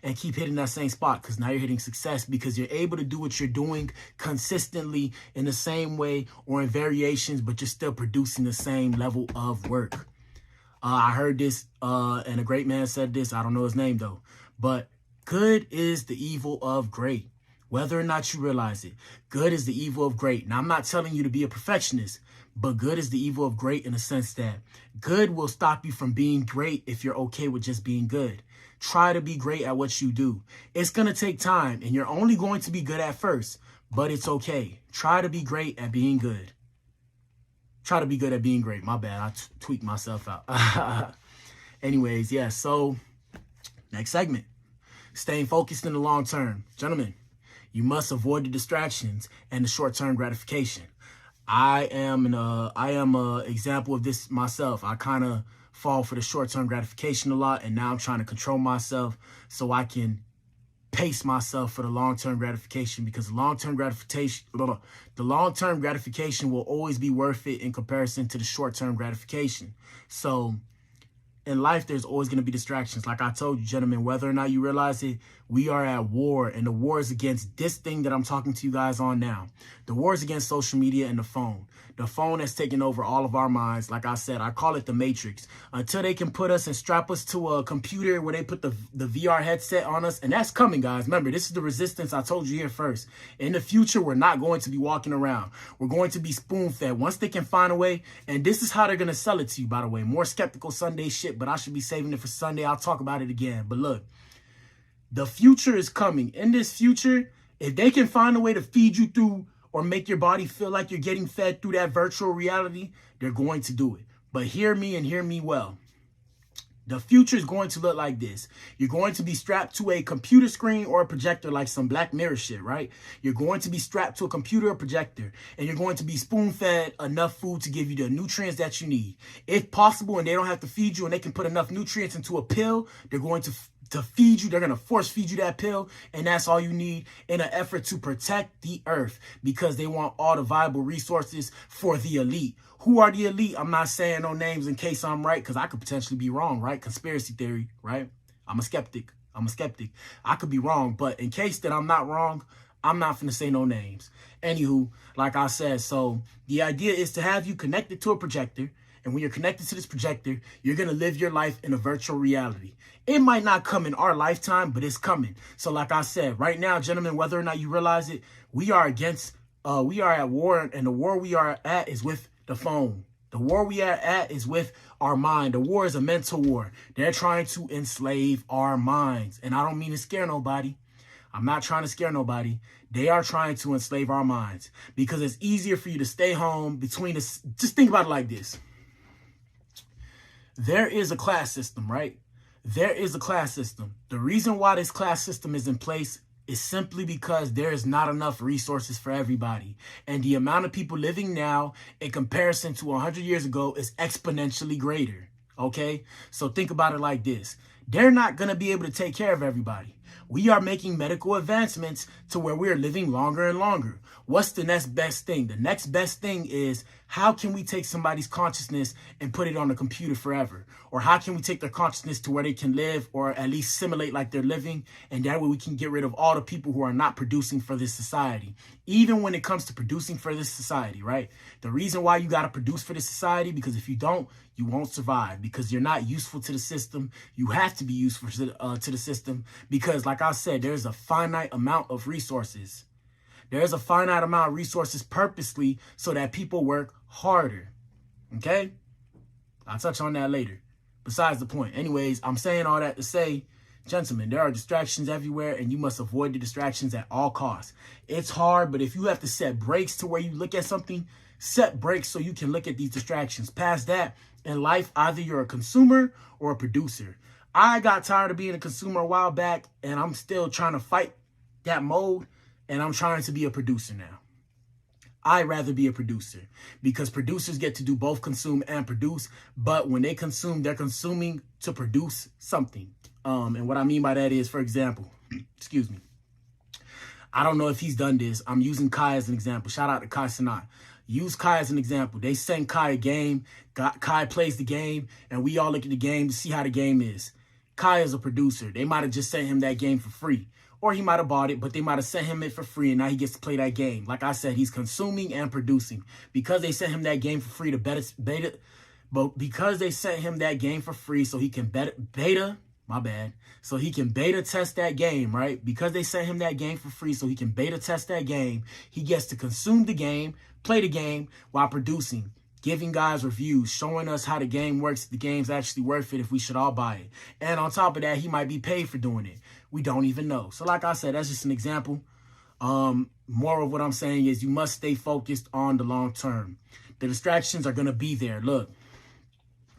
and keep hitting that same spot, because now you're hitting success because you're able to do what you're doing consistently in the same way or in variations, but you're still producing the same level of work. I heard this, and a great man said this. I don't know his name, though. But good is the evil of great. Whether or not you realize it, good is the evil of great. Now, I'm not telling you to be a perfectionist, but good is the evil of great in the sense that good will stop you from being great if you're okay with just being good. Try to be great at what you do. It's going to take time, and you're only going to be good at first, but it's okay. Try to be great at being good. Try to be good at being great. My bad. I tweaked myself out. Anyways, yeah. So next segment, staying focused in the long term. Gentlemen, you must avoid the distractions and the short-term gratification. I am a example of this myself. I kind of fall for the short-term gratification a lot, and now I'm trying to control myself so I can pace myself for the long-term gratification, because the long-term gratification will always be worth it in comparison to the short-term gratification. So in life, there's always going to be distractions. Like I told you, gentlemen, whether or not you realize it, we are at war, and the war is against this thing that I'm talking to you guys on now. The war is against social media and the phone. The phone has taken over all of our minds. Like I said, I call it the Matrix. Until they can put us and strap us to a computer where they put the VR headset on us, and that's coming, guys. Remember, this is the resistance I told you here first. In the future, we're not going to be walking around. We're going to be spoon-fed. Once they can find a way, and this is how they're going to sell it to you, by the way. More skeptical Sunday shit, but I should be saving it for Sunday. I'll talk about it again. But look, the future is coming. In this future, if they can find a way to feed you through or make your body feel like you're getting fed through that virtual reality, they're going to do it. But hear me and hear me well. The future is going to look like this. You're going to be strapped to a computer screen or a projector, like some Black Mirror shit, right? You're going to be strapped to a computer or projector, and you're going to be spoon-fed enough food to give you the nutrients that you need. If possible, and they don't have to feed you, and they can put enough nutrients into a pill, they're going to feed you. They're going to force feed you that pill, and that's all you need in an effort to protect the earth, because they want all the viable resources for the elite. Who are the elite? I'm not saying no names in case I'm right, because I could potentially be wrong, right? Conspiracy theory, right? I'm a skeptic. I could be wrong, but in case that I'm not wrong, I'm not finna say no names. Anywho, like I said, so the idea is to have you connected to a projector, and when you're connected to this projector, you're going to live your life in a virtual reality. It might not come in our lifetime, but it's coming. So like I said, right now, gentlemen, whether or not you realize it, we are at war, and the war we are at is with the phone. The war we are at is with our mind. The war is a mental war. They're trying to enslave our minds. And I don't mean to scare nobody. I'm not trying to scare nobody. They are trying to enslave our minds, because it's easier for you to stay home between us. Just think about it like this. There is a class system, right? There is a class system. The reason why this class system is in place is simply because there is not enough resources for everybody. And the amount of people living now in comparison to 100 years ago is exponentially greater. Okay? So think about it like this. They're not going to be able to take care of everybody. We are making medical advancements to where we are living longer and longer. What's the next best thing? The next best thing is, how can we take somebody's consciousness and put it on a computer forever? Or how can we take their consciousness to where they can live, or at least simulate like they're living? And that way we can get rid of all the people who are not producing for this society. Even when it comes to producing for this society, right? The reason why you got to produce for this society, because if you don't, you won't survive, because you're not useful to the system. You have to be useful to the system, because like I said, there's a finite amount of resources. There's a finite amount of resources purposely so that people work harder. Okay? I'll touch on that later. Besides the point. Anyways, I'm saying all that to say, gentlemen, there are distractions everywhere, and you must avoid the distractions at all costs. It's hard, but if you have to set breaks to where you look at something, set breaks so you can look at these distractions. Past that, in life, either you're a consumer or a producer. I got tired of being a consumer a while back, and I'm still trying to fight that mode, and I'm trying to be a producer now. I'd rather be a producer, because producers get to do both consume and produce. But when they consume, they're consuming to produce something. And what I mean by that is, for example, excuse me, I don't know if he's done this. I'm using Kai as an example. Shout out to Kai Sanat. Use Kai as an example. They send Kai a game. Kai plays the game, and we all look at the game to see how the game is. Kai is a producer. They might have just sent him that game for free. Or he might have bought it, but they might have sent him it for free, and now he gets to play that game. Like I said, he's consuming and producing. Because they sent him that game for free to because they sent him that game for free so he can so he can beta test that game, right? Because they sent him that game for free so he can beta test that game, he gets to consume the game, play the game while producing, giving guys reviews, showing us how the game works, if the game's actually worth it, if we should all buy it. And on top of that, he might be paid for doing it. We don't even know. So like I said, that's just an example. More of what I'm saying is you must stay focused on the long term. The distractions are going to be there. Look,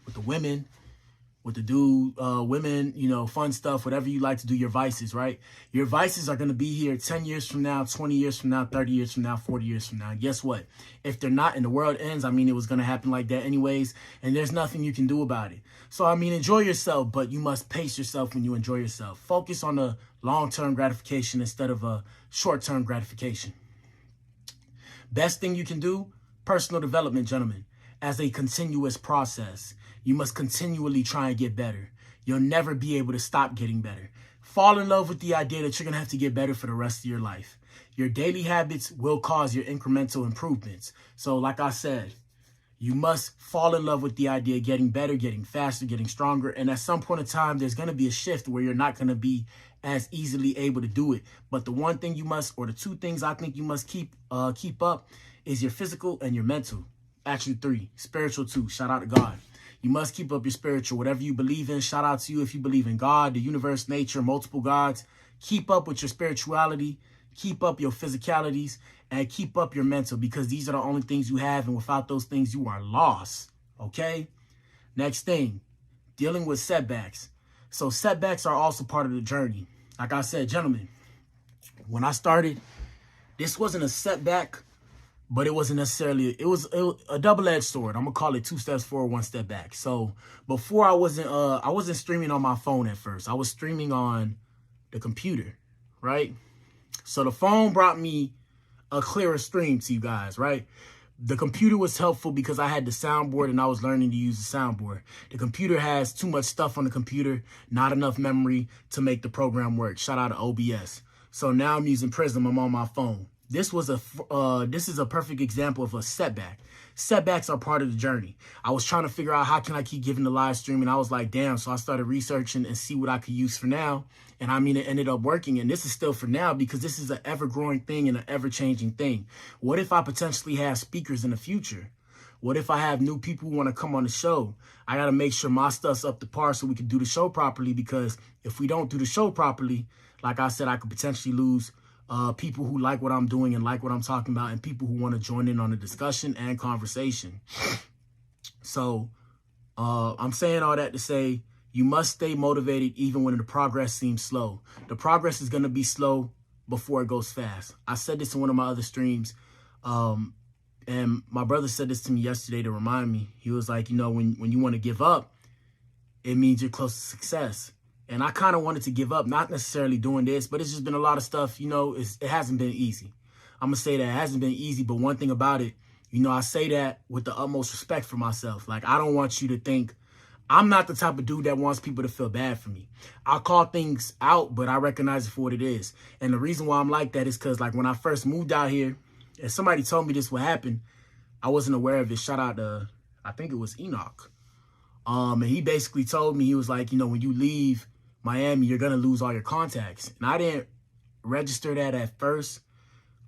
with the women, with the dude, women, you know, fun stuff, whatever you like to do, your vices, right? Your vices are going to be here 10 years from now, 20 years from now, 30 years from now, 40 years from now. Guess what? If they're not and the world ends, I mean, it was going to happen like that anyways, and there's nothing you can do about it. So, I mean, enjoy yourself, but you must pace yourself when you enjoy yourself. Focus on the long-term gratification instead of a short-term gratification. Best thing you can do, personal development, gentlemen, as a continuous process. You must continually try and get better. You'll never be able to stop getting better. Fall in love with the idea that you're going to have to get better for the rest of your life. Your daily habits will cause your incremental improvements. So like I said, you must fall in love with the idea of getting better, getting faster, getting stronger. And at some point in time, there's going to be a shift where you're not going to be as easily able to do it. But the one thing you must, or the two things I think you must keep up is your physical and your mental. Actually, 3. Spiritual, 2. Shout out to God. You must keep up your spiritual, whatever you believe in. Shout out to you if you believe in God, the universe, nature, multiple gods. Keep up with your spirituality. Keep up your physicalities, and keep up your mental, because these are the only things you have, and without those things, you are lost. Okay? Next thing, dealing with setbacks. So setbacks are also part of the journey. Like I said, gentlemen, when I started, this wasn't a setback, but it wasn't necessarily, it was a double-edged sword. I'm gonna call it 2 steps forward, 1 step back. So before I wasn't streaming on my phone at first. I was streaming on the computer, right? So the phone brought me a clearer stream to you guys, right? The computer was helpful because I had the soundboard and I was learning to use the soundboard. The computer has too much stuff on the computer, not enough memory to make the program work. Shout out to OBS. So now I'm using Prism. I'm on my phone. This is a perfect example of a setback. Setbacks are part of the journey. I was trying to figure out how can I keep giving the live stream, and I was like, damn. So I started researching and see what I could use for now. And I mean, it ended up working. And this is still for now because this is an ever-growing thing and an ever-changing thing. What if I potentially have speakers in the future? What if I have new people who want to come on the show? I got to make sure my stuff's up to par so we can do the show properly, because if we don't do the show properly, like I said, I could potentially lose people who like what I'm doing and like what I'm talking about, and people who want to join in on the discussion and conversation. So I'm saying all that to say you must stay motivated even when the progress seems slow. The progress is going to be slow before it goes fast. I said this in one of my other streams. And my brother said this to me yesterday to remind me. He was like, you know, when you want to give up, it means you're close to success. And I kind of wanted to give up, not necessarily doing this, but it's just been a lot of stuff, you know, it hasn't been easy. I'm going to say that it hasn't been easy, but one thing about it, you know, I say that with the utmost respect for myself. Like, I don't want you to think, I'm not the type of dude that wants people to feel bad for me. I'll call things out, but I recognize it for what it is. And the reason why I'm like that is because, like, when I first moved out here, and somebody told me this would happen, I wasn't aware of it. Shout out to, I think it was Enoch. And he basically told me, he was like, you know, when you leave Miami, you're going to lose all your contacts. And I didn't register that at first,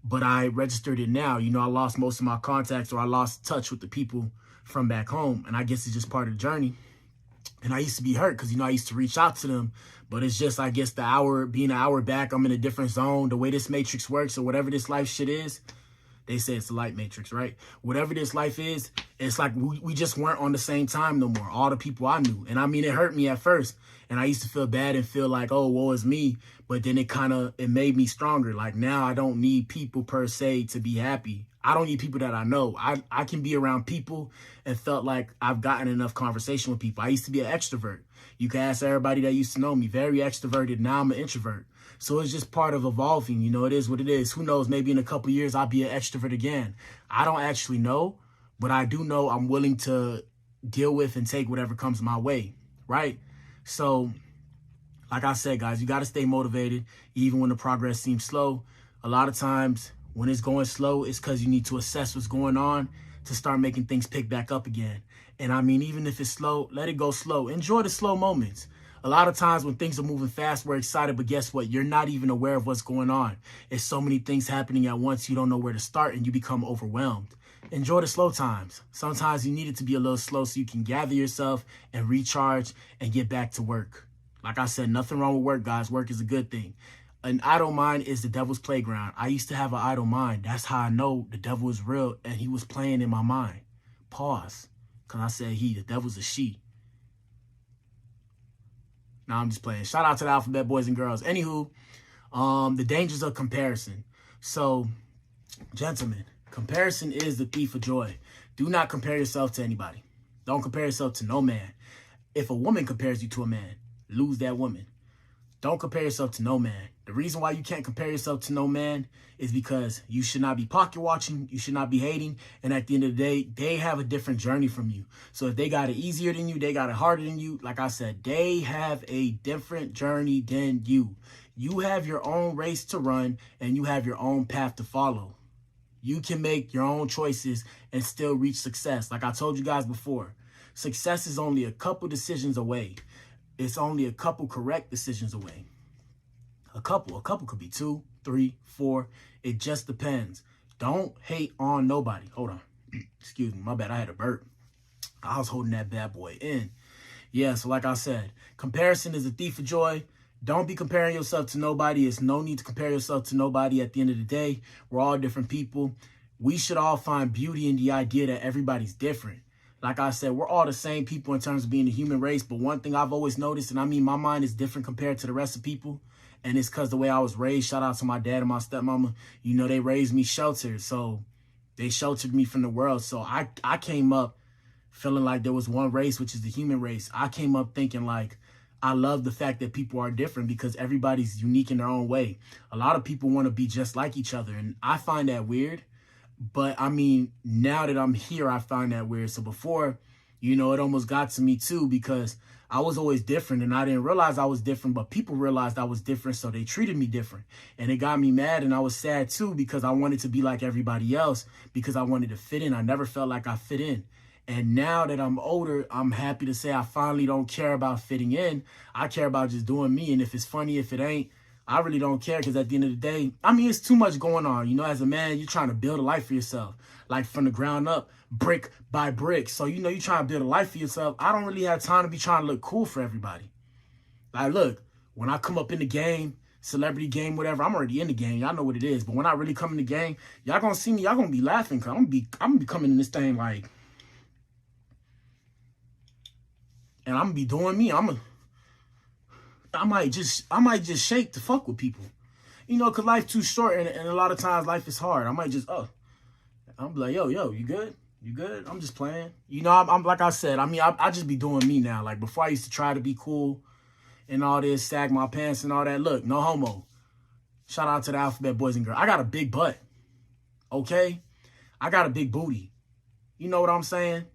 but I registered it now. You know, I lost most of my contacts, or I lost touch with the people from back home. And I guess it's just part of the journey. And I used to be hurt because, you know, I used to reach out to them. But it's just, I guess, being an hour back, I'm in a different zone. The way this matrix works, or whatever this life shit is, they say it's the light matrix, right? Whatever this life is, it's like we just weren't on the same time no more. All the people I knew. And I mean, it hurt me at first. And I used to feel bad and feel like, oh, woe is me. But then it made me stronger. Like, now I don't need people per se to be happy. I don't need people that I know. I can be around people and felt like I've gotten enough conversation with people. I used to be an extrovert. You can ask everybody that used to know me. Very extroverted. Now I'm an introvert. So it's just part of evolving. You know, it is what it is. Who knows? Maybe in a couple of years, I'll be an extrovert again. I don't actually know, but I do know I'm willing to deal with and take whatever comes my way, right? So, like I said, guys, you got to stay motivated, even when the progress seems slow. A lot of times when it's going slow, it's because you need to assess what's going on to start making things pick back up again. And I mean, even if it's slow, let it go slow. Enjoy the slow moments. A lot of times when things are moving fast, we're excited, but guess what? You're not even aware of what's going on. It's so many things happening at once, you don't know where to start, and you become overwhelmed. Enjoy the slow times. Sometimes you need it to be a little slow so you can gather yourself and recharge and get back to work. Like I said, nothing wrong with work, guys. Work is a good thing. An idle mind is the devil's playground. I used to have an idle mind. That's how I know the devil is real, and he was playing in my mind. Pause. Because I said the devil's a she. Now I'm just playing. Shout out to the alphabet boys and girls. Anywho, the dangers of comparison. So, gentlemen, comparison is the thief of joy. Do not compare yourself to anybody. Don't compare yourself to no man. If a woman compares you to a man, lose that woman. Don't compare yourself to no man. The reason why you can't compare yourself to no man is because you should not be pocket watching. You should not be hating. And at the end of the day, they have a different journey from you. So if they got it easier than you, they got it harder than you. Like I said, they have a different journey than you. You have your own race to run and you have your own path to follow. You can make your own choices and still reach success. Like I told you guys before, success is only a couple decisions away. It's only a couple correct decisions away. A couple could be 2, 3, 4. It just depends. Don't hate on nobody. Hold on. Excuse me. My bad. I had a burp. I was holding that bad boy in. Yeah, so like I said, comparison is a thief of joy. Don't be comparing yourself to nobody. There's no need to compare yourself to nobody. At the end of the day, we're all different people. We should all find beauty in the idea that everybody's different. Like I said, we're all the same people in terms of being the human race. But one thing I've always noticed, and I mean, my mind is different compared to the rest of people. And it's because the way I was raised. Shout out to my dad and my stepmama. You know, they raised me sheltered. So they sheltered me from the world. So I came up feeling like there was one race, which is the human race. I came up thinking like, I love the fact that people are different because everybody's unique in their own way. A lot of people want to be just like each other. And I find that weird. But I mean, now that I'm here, I find that weird. So before, you know, it almost got to me too, because I was always different and I didn't realize I was different, but people realized I was different. So they treated me different and it got me mad. And I was sad too, because I wanted to be like everybody else because I wanted to fit in. I never felt like I fit in. And now that I'm older, I'm happy to say I finally don't care about fitting in. I care about just doing me. And if it's funny, if it ain't, I really don't care, because at the end of the day, I mean, it's too much going on. You know, as a man, you're trying to build a life for yourself, like from the ground up, brick by brick. So, you know, you're trying to build a life for yourself. I don't really have time to be trying to look cool for everybody. Like, look, when I come up in the game, celebrity game, whatever, I'm already in the game. Y'all know what it is. But when I really come in the game, y'all gonna see me. Y'all gonna be laughing, because I'm gonna be coming in this thing like, and I'm gonna be doing me. I might just shake to fuck with people. You know, because life's too short, and a lot of times life is hard. I might just, I'm like, yo, you good? You good? I'm just playing. You know, I'm like I said, I mean, I just be doing me now. Like, before I used to try to be cool and all this, sag my pants and all that. Look, no homo. Shout out to the Alphabet Boys and Girls. I got a big butt, okay? I got a big booty. You know what I'm saying?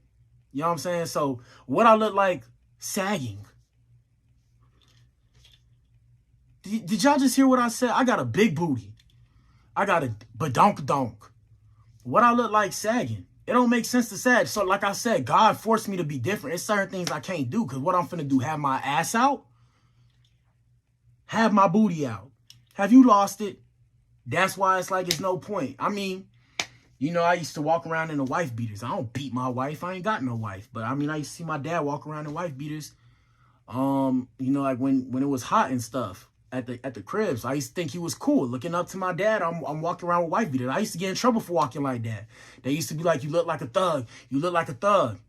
You know what I'm saying? So, what I look like sagging. Did y'all just hear what I said? I got a big booty. I got a badonk-donk. What I look like sagging. It don't make sense to sag. So like I said, God forced me to be different. It's certain things I can't do, because what I'm finna do, have my ass out, have my booty out. Have you lost it? That's why it's like it's no point. I mean, you know, I used to walk around in the wife beaters. I don't beat my wife. I ain't got no wife. But I mean, I used to see my dad walk around in wife beaters. You know, like when it was hot and stuff. At the cribs, I used to think he was cool. Looking up to my dad, I'm walking around with wife beaters. I used to get in trouble for walking like that. They used to be like, you look like a thug. You look like a thug.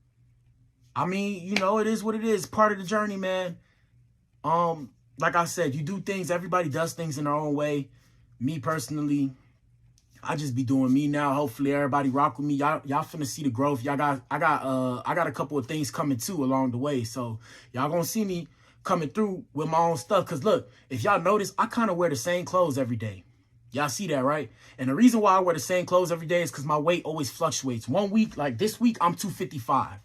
I mean, you know, it is what it is. Part of the journey, man. Like I said, you do things. Everybody does things in their own way. Me personally, I just be doing me now. Hopefully, everybody rock with me. Y'all finna see the growth. I got a couple of things coming too along the way. So y'all gonna see me coming through with my own stuff. Because look, if y'all notice, I kind of wear the same clothes every day. Y'all see that, right? And the reason why I wear the same clothes every day is because my weight always fluctuates. 1 week, like this week, I'm 255.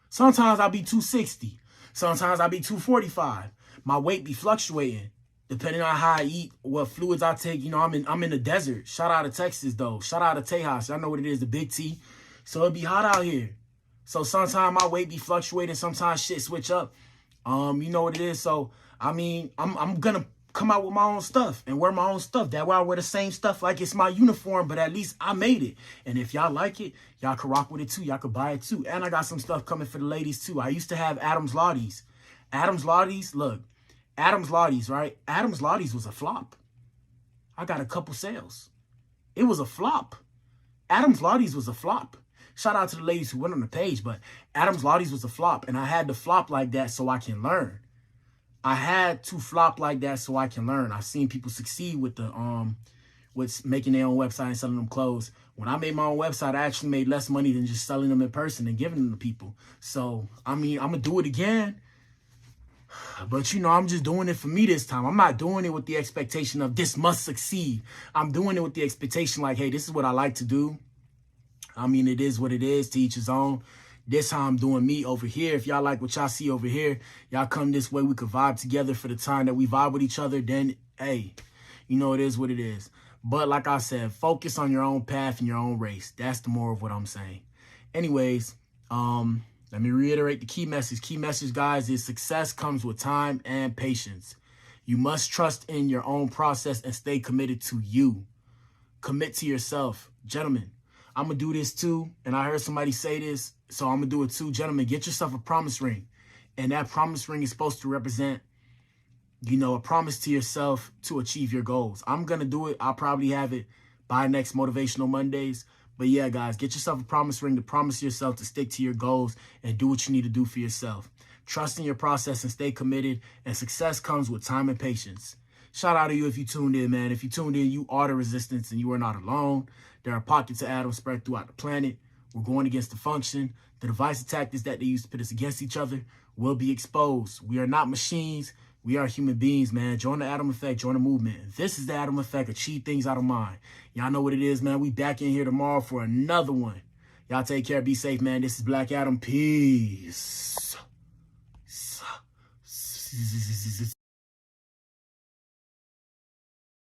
Sometimes I'll be 260. Sometimes I'll be 245. My weight be fluctuating depending on how I eat, what fluids I take. You know, I'm in the desert. Shout out to Texas, though. Shout out to Tejas. Y'all know what it is, the big T. So it be hot out here. So sometimes my weight be fluctuating. Sometimes shit switch up. You know what it is. So, I mean, I'm going to come out with my own stuff and wear my own stuff. That way I wear the same stuff like it's my uniform, but at least I made it. And if y'all like it, y'all can rock with it too. Y'all can buy it too. And I got some stuff coming for the ladies too. I used to have Adam's Lotties. Adam's Lotties, look, Adam's Lotties, right? Adam's Lotties was a flop. I got a couple sales. It was a flop. Adam's Lotties was a flop. Shout out to the ladies who went on the page, but Adam's Lotties was a flop, and I had to flop like that so I can learn. I had to flop like that so I can learn. I've seen people succeed with with making their own website and selling them clothes. When I made my own website, I actually made less money than just selling them in person and giving them to people. So, I mean, I'm going to do it again. But, you know, I'm just doing it for me this time. I'm not doing it with the expectation of this must succeed. I'm doing it with the expectation like, hey, this is what I like to do. I mean, it is what it is, to each his own. This how I'm doing me over here. If y'all like what y'all see over here, y'all come this way. We could vibe together for the time that we vibe with each other. Then, hey, you know, it is what it is. But like I said, focus on your own path and your own race. That's the moral of what I'm saying. Anyways, let me reiterate the key message. Key message, guys, is success comes with time and patience. You must trust in your own process and stay committed to you. Commit to yourself. Gentlemen, I'm going to do this too. And I heard somebody say this, so I'm going to do it too. Gentlemen, get yourself a promise ring. And that promise ring is supposed to represent, you know, a promise to yourself to achieve your goals. I'm going to do it. I'll probably have it by next Motivational Mondays. But yeah, guys, get yourself a promise ring to promise yourself to stick to your goals and do what you need to do for yourself. Trust in your process and stay committed. And success comes with time and patience. Shout out to you if you tuned in, man. If you tuned in, you are the resistance and you are not alone. There are pockets of atoms spread throughout the planet. We're going against the function. The divisive tactics that they use to put us against each other will be exposed. We are not machines. We are human beings, man. Join the Atom Effect. Join the movement. This is the Atom Effect. Achieve things out of mind. Y'all know what it is, man. We back in here tomorrow for another one. Y'all take care. Be safe, man. This is Blac Adam. Peace.